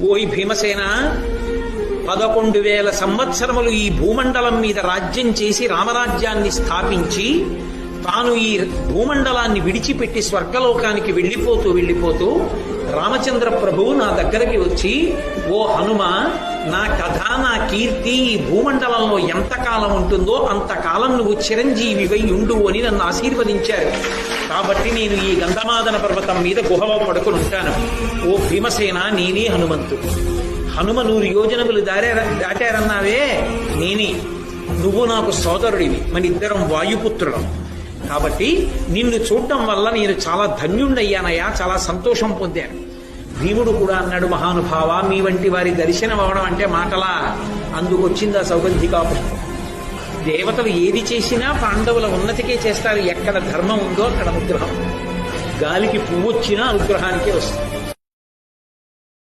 ఓయ్ భీమసేన, 11,000 సంవత్సరములు ఈ భూమండలం మీద రాజ్యం చేసి రామరాజ్యాన్ని స్థాపించి తాను ఈ భూమండలాన్ని విడిచిపెట్టి స్వర్గలోకానికి వెళ్ళిపోతూ రామచంద్ర ప్రభువు నా దగ్గరికి వచ్చి, ఓ హనుమ, నా కథ నా కీర్తి ఈ భూమండలంలో ఎంతకాలం ఉంటుందో అంతకాలం నువ్వు చిరంజీవివై ఉండు అని నన్ను ఆశీర్వదించారు. కాబట్టి నేను ఈ గంధమాదన పర్వతం మీద గుహలో పడుకుని ఉంటాను. ఓ భీమసేన, నేనే హనుమంతుడు. హనుమ 100 యోజనములు దాటారన్నావే, నేనే. నువ్వు నాకు సోదరుడివి, మన ఇద్దరం వాయుపుత్రులం. కాబట్టి నిన్ను చూడటం వల్ల నేను చాలా ధన్యుణ్ణయ్యానయ్యా, చాలా సంతోషం పొందాను. భీముడు కూడా అన్నాడు, మహానుభావ, మీ వంటి వారి దర్శనం అవడం అంటే మాటలా? అందుకొచ్చింది ఆ సౌగంధికా పుష్పం. దేవతలు ఏది చేసినా పాండవుల ఉన్నతికే చేస్తారు. ఎక్కడ ధర్మం ఉందో అక్కడ అనుగ్రహం. గాలికి పువ్వు వచ్చినా అనుగ్రహానికే వస్తుంది.